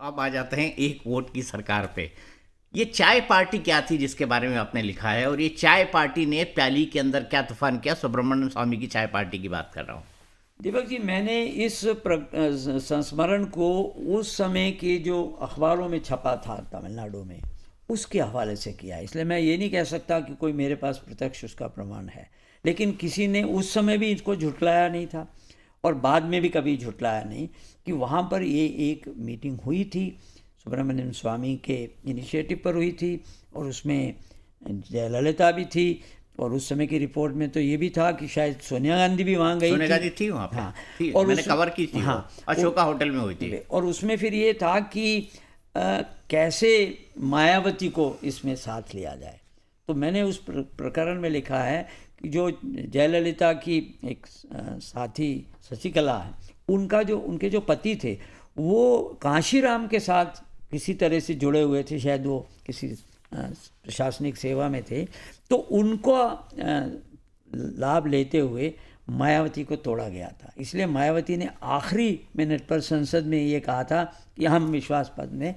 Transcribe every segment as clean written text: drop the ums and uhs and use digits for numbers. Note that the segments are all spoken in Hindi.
अब आ जाते हैं एक वोट की सरकार पे। ये चाय पार्टी क्या थी जिसके बारे में आपने लिखा है, और ये चाय पार्टी ने प्याली के अंदर क्या तूफान किया? सुब्रमण्यम स्वामी की चाय पार्टी की बात कर रहा हूँ। दीपक जी, मैंने इस संस्मरण को उस समय के जो अखबारों में छपा था तमिलनाडु में, उसके हवाले से किया है। इसलिए मैं ये नहीं कह सकता कि कोई मेरे पास प्रत्यक्ष उसका प्रमाण है, लेकिन किसी ने उस समय भी इसको झुटलाया नहीं था और बाद में भी कभी झुटलाया नहीं कि वहाँ पर ये एक मीटिंग हुई थी, सुब्रमण्यम स्वामी के इनिशिएटिव पर हुई थी, और उसमें जयललिता भी थी। और उस समय की रिपोर्ट में तो ये भी था कि शायद सोनिया गांधी भी वहाँ गई सोनिया थी। गांधी थी वहाँ पे? हाँ, थी, और मैंने कवर की थी। हाँ, वो अशोका होटल में हुई थी। और उसमें फिर ये था कि कैसे मायावती को इसमें साथ लिया जाए। तो मैंने उस प्रकरण में लिखा है कि जो जयललिता की एक साथी शशिकला है, उनके जो पति थे वो कांशीराम के साथ किसी तरह से जुड़े हुए थे, शायद वो किसी प्रशासनिक सेवा में थे। तो उनको लाभ लेते हुए मायावती को तोड़ा गया था। इसलिए मायावती ने आखिरी मिनट पर संसद में ये कहा था कि हम विश्वास पद में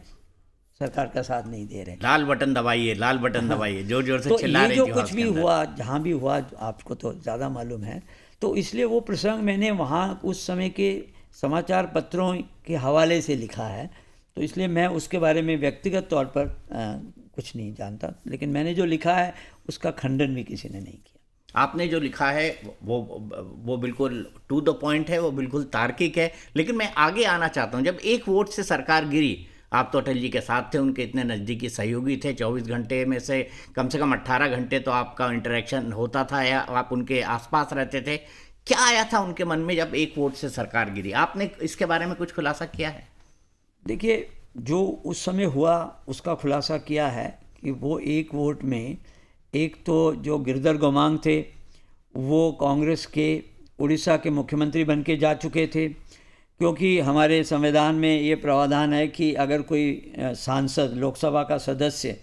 सरकार का साथ नहीं दे रहे। लाल बटन दबाइए, लाल बटन दबाइए, जोर जोर से तो चिल्ला ये रही जो थी कुछ हाउस भी के अंदर। हुआ, जहाँ भी हुआ, आपको तो ज़्यादा मालूम है, तो इसलिए वो प्रसंग मैंने वहाँ उस समय के समाचार पत्रों के हवाले से लिखा है। तो इसलिए मैं उसके बारे में व्यक्तिगत तौर पर कुछ नहीं जानता, लेकिन मैंने जो लिखा है उसका खंडन भी किसी ने नहीं किया। आपने जो लिखा है वो बिल्कुल टू द पॉइंट है, वो बिल्कुल तार्किक है। लेकिन मैं आगे आना चाहता हूँ। जब एक वोट से सरकार गिरी, आप तो अटल जी के साथ थे, उनके इतने नज़दीकी सहयोगी थे, 24 घंटे में से कम 18 घंटे तो आपका इंटरेक्शन होता था या आप उनके आसपास रहते थे। क्या आया था उनके मन में जब एक वोट से सरकार गिरी? आपने इसके बारे में कुछ खुलासा किया है? देखिए, जो उस समय हुआ उसका खुलासा किया है कि वो एक वोट में, एक तो जो गिरधर गोमांग थे वो कांग्रेस के उड़ीसा के मुख्यमंत्री बन के जा चुके थे, क्योंकि हमारे संविधान में ये प्रावधान है कि अगर कोई सांसद, लोकसभा का सदस्य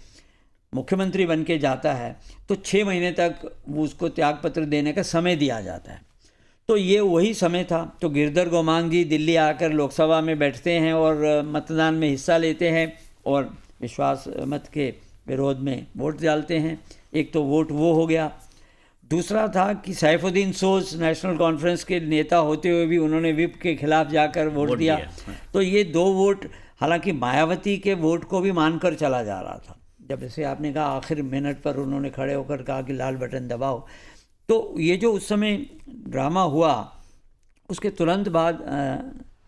मुख्यमंत्री बन के जाता है तो 6 महीने तक वो उसको त्यागपत्र देने का समय दिया जाता है। तो ये वही समय था। तो गिरधर गोमांग जी दिल्ली आकर लोकसभा में बैठते हैं और मतदान में हिस्सा लेते हैं और विश्वास मत के विरोध में वोट डालते हैं। एक तो वोट वो हो गया। दूसरा था कि सैफुद्दीन सोज नेशनल कॉन्फ्रेंस के नेता होते हुए भी उन्होंने विप के खिलाफ जाकर वोट दिया। तो ये 2 वोट, हालांकि मायावती के वोट को भी मानकर चला जा रहा था। जब जैसे आपने कहा आखिर मिनट पर उन्होंने खड़े होकर कहा कि लाल बटन दबाओ, तो ये जो उस समय ड्रामा हुआ, उसके तुरंत बाद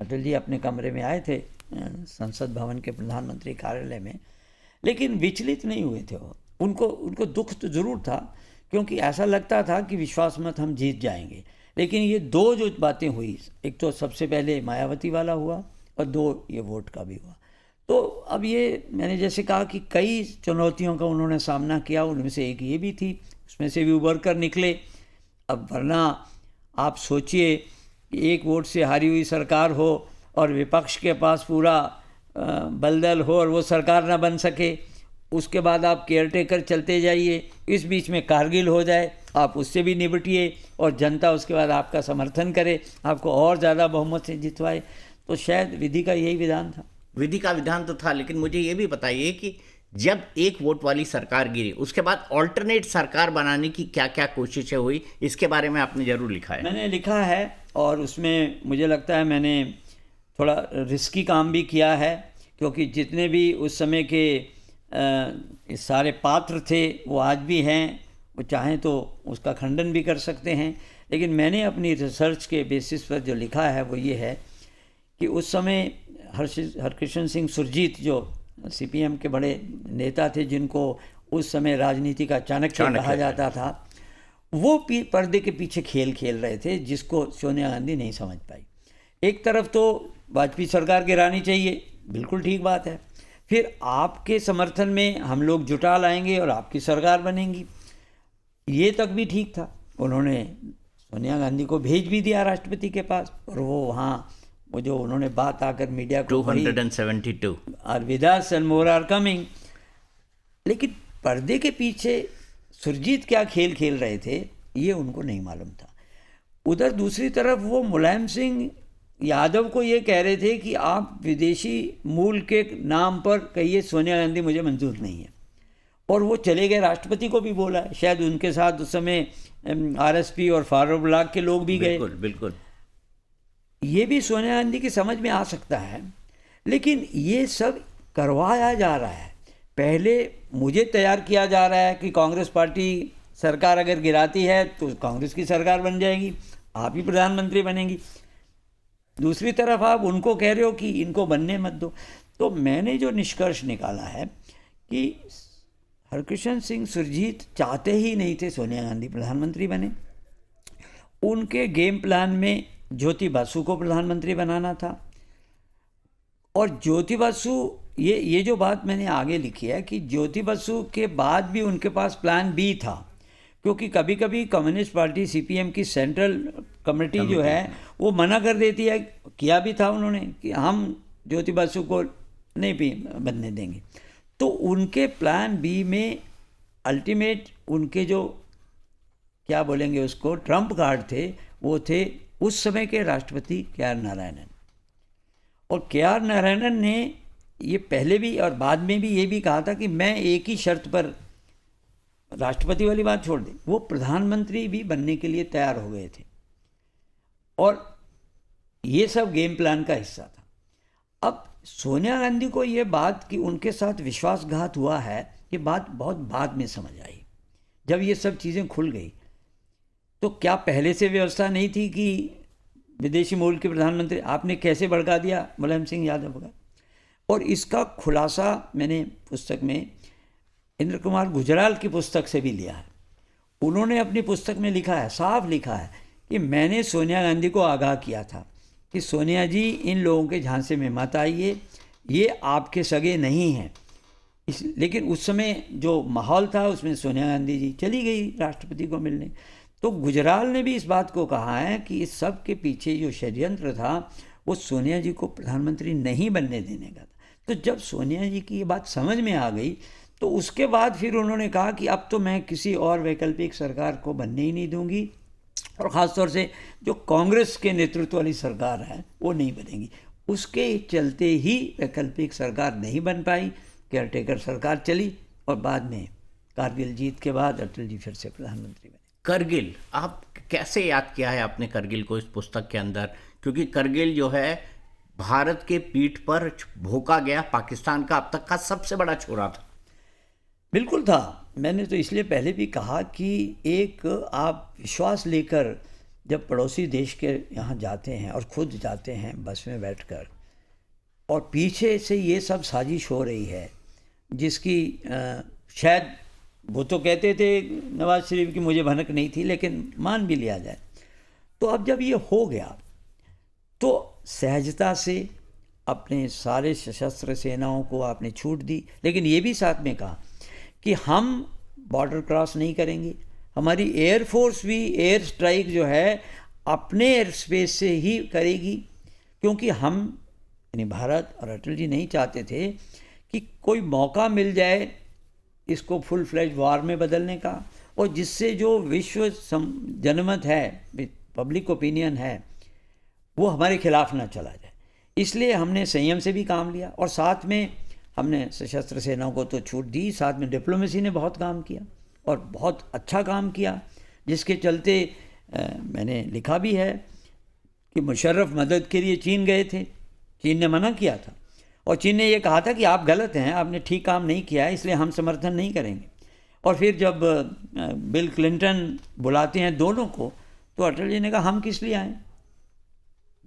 अटल जी अपने कमरे में आए थे, संसद भवन के प्रधानमंत्री कार्यालय में, लेकिन विचलित नहीं हुए थे वो। उनको दुख तो ज़रूर था, क्योंकि ऐसा लगता था कि विश्वास मत हम जीत जाएंगे। लेकिन ये 2 जो बातें हुई, एक तो सबसे पहले मायावती वाला हुआ और 2 ये वोट का भी हुआ। तो अब ये मैंने जैसे कहा कि कई चुनौतियों का उन्होंने सामना किया, उनमें से एक ये भी थी, उसमें से भी उभर कर निकले। अब वरना आप सोचिए कि एक वोट से हारी हुई सरकार हो और विपक्ष के पास पूरा बलदल हो और वो सरकार ना बन सके, उसके बाद आप केयरटेकर चलते जाइए, इस बीच में कारगिल हो जाए, आप उससे भी निपटिए और जनता उसके बाद आपका समर्थन करे, आपको और ज़्यादा बहुमत से जितवाए। तो शायद विधि का यही विधान था। विधि का विधान तो था, लेकिन मुझे ये भी बताइए कि जब एक वोट वाली सरकार गिरी, उसके बाद ऑल्टरनेट सरकार बनाने की क्या क्या कोशिशें हुई, इसके बारे में आपने ज़रूर लिखा है। मैंने लिखा है और उसमें मुझे लगता है मैंने थोड़ा रिस्की काम भी किया है, क्योंकि जितने भी उस समय के सारे पात्र थे वो आज भी हैं। वो चाहें तो उसका खंडन भी कर सकते हैं, लेकिन मैंने अपनी रिसर्च के बेसिस पर जो लिखा है वो ये है कि उस समय हरकृष्ण सिंह सुरजीत, जो सीपीएम के बड़े नेता थे, जिनको उस समय राजनीति का चाणक्य कहा जाता था, वो पर्दे के पीछे खेल खेल रहे थे, जिसको सोनिया गांधी नहीं समझ पाई। एक तरफ तो वाजपेयी सरकार गिरानी चाहिए, बिल्कुल ठीक बात है, फिर आपके समर्थन में हम लोग जुटा लाएंगे और आपकी सरकार बनेगी, ये तक भी ठीक था। उन्होंने सोनिया गांधी को भेज भी दिया राष्ट्रपति के पास, और वो वहाँ वो जो उन्होंने बात आकर मीडिया को 272 और with us and more are coming. लेकिन पर्दे के पीछे सुरजीत क्या खेल खेल रहे थे ये उनको नहीं मालूम था। उधर दूसरी तरफ वो मुलायम सिंह यादव को ये कह रहे थे कि आप विदेशी मूल के नाम पर कहिए सोनिया गांधी मुझे मंजूर नहीं है, और वो चले गए, राष्ट्रपति को भी बोला है, शायद उनके साथ उस समय आरएसपी और फॉरवर्ड ब्लॉक के लोग भी गए। बिल्कुल बिल्कुल। ये भी सोनिया गांधी की समझ में आ सकता है, लेकिन ये सब करवाया जा रहा है। पहले मुझे तैयार किया जा रहा है कि कांग्रेस पार्टी सरकार अगर गिराती है तो कांग्रेस की सरकार बन जाएगी, आप ही प्रधानमंत्री बनेंगी। दूसरी तरफ आप उनको कह रहे हो कि इनको बनने मत दो। तो मैंने जो निष्कर्ष निकाला है कि हरकृष्ण सिंह सुरजीत चाहते ही नहीं थे सोनिया गांधी प्रधानमंत्री बने। उनके गेम प्लान में ज्योति बासु को प्रधानमंत्री बनाना था, और ज्योति बासु, ये जो बात मैंने आगे लिखी है कि ज्योति बासु के बाद भी उनके पास प्लान बी था, क्योंकि कभी कभी कम्युनिस्ट पार्टी सीपीएम की सेंट्रल कमेटी जो है वो मना कर देती है, किया भी था उन्होंने कि हम ज्योति बासु को नहीं भी बनने देंगे। तो उनके प्लान बी में अल्टीमेट उनके जो क्या बोलेंगे उसको ट्रम्प कार्ड थे, वो थे उस समय के राष्ट्रपति के.आर. नारायणन। और के.आर. नारायणन ने ये पहले भी और बाद में भी ये भी कहा था कि मैं एक ही शर्त पर, राष्ट्रपति वाली बात छोड़ दें, वो प्रधानमंत्री भी बनने के लिए तैयार हो गए थे, और ये सब गेम प्लान का हिस्सा था। अब सोनिया गांधी को ये बात कि उनके साथ विश्वासघात हुआ है, ये बात बहुत बाद में समझ आई, जब ये सब चीज़ें खुल गई। तो क्या पहले से व्यवस्था नहीं थी कि विदेशी मूल के प्रधानमंत्री, आपने कैसे भड़का दिया मुलायम सिंह यादव का? और इसका खुलासा मैंने पुस्तक में इंद्र कुमार गुजराल की पुस्तक से भी लिया है। उन्होंने अपनी पुस्तक में लिखा है, साफ लिखा है कि मैंने सोनिया गांधी को आगाह किया था कि सोनिया जी इन लोगों के झांसे में मत आइए, ये आपके सगे नहीं हैं। लेकिन उस समय जो माहौल था उसमें सोनिया गांधी जी चली गई राष्ट्रपति को मिलने। तो गुजराल ने भी इस बात को कहा है कि इस सब के पीछे जो षड्यंत्र था वो सोनिया जी को प्रधानमंत्री नहीं बनने देने का था। तो जब सोनिया जी की ये बात समझ में आ गई तो उसके बाद फिर उन्होंने कहा कि अब तो मैं किसी और वैकल्पिक सरकार को बनने ही नहीं दूंगी, और ख़ासतौर से जो कांग्रेस के नेतृत्व वाली सरकार है वो नहीं बनेगी। उसके चलते ही वैकल्पिक सरकार नहीं बन पाई, केयरटेकर सरकार चली, और बाद में कारगिल जीत के बाद अटल जी फिर से प्रधानमंत्री बने। करगिल, आप कैसे याद किया है आपने करगिल को इस पुस्तक के अंदर? क्योंकि करगिल जो है भारत के पीठ पर भोंका गया पाकिस्तान का अब तक का सबसे बड़ा छोरा था। बिल्कुल था। मैंने तो इसलिए पहले भी कहा कि एक आप विश्वास लेकर जब पड़ोसी देश के यहाँ जाते हैं और खुद जाते हैं बस में बैठकर, और पीछे से ये सब साजिश हो रही है जिसकी शायद वो तो कहते थे नवाज शरीफ की मुझे भनक नहीं थी, लेकिन मान भी लिया जाए। तो अब जब ये हो गया तो सहजता से अपने सारे सशस्त्र सेनाओं को आपने छूट दी, लेकिन ये भी साथ में कहा कि हम बॉर्डर क्रॉस नहीं करेंगे, हमारी एयरफोर्स भी एयर स्ट्राइक जो है अपने एयर स्पेस से ही करेगी, क्योंकि हम यानी भारत और अटल जी नहीं चाहते थे कि कोई मौका मिल जाए इसको फुल फ्लैज वॉर में बदलने का, और जिससे जो विश्व जनमत है, पब्लिक ओपिनियन है, वो हमारे खिलाफ ना चला जाए। इसलिए हमने संयम से भी काम लिया, और साथ में हमने सशस्त्र सेनाओं को तो छूट दी, साथ में डिप्लोमेसी ने बहुत काम किया और बहुत अच्छा काम किया, जिसके चलते मैंने लिखा भी है कि मुशर्रफ मदद के लिए चीन गए थे, चीन ने मना किया था, और चीन ने ये कहा था कि आप गलत हैं, आपने ठीक काम नहीं किया है, इसलिए हम समर्थन नहीं करेंगे। और फिर जब बिल क्लिंटन बुलाते हैं दोनों को, तो अटल जी ने कहा हम किस लिए आए,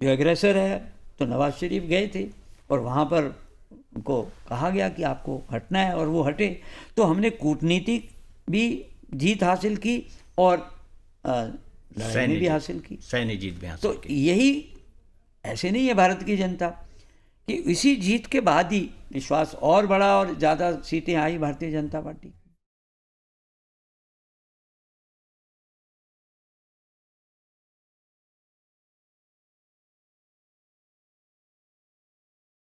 जो एग्रेसर है। तो नवाज शरीफ गए थे और वहाँ पर उनको कहा गया कि आपको हटना है, और वो हटे। तो हमने कूटनीतिक भी जीत हासिल की और लड़ाई भी हासिल की, सैन्य जीत भी हासिल की। तो यही, ऐसे नहीं है भारत की जनता कि इसी जीत के बाद ही विश्वास और बड़ा और ज़्यादा सीटें आई भारतीय जनता पार्टी।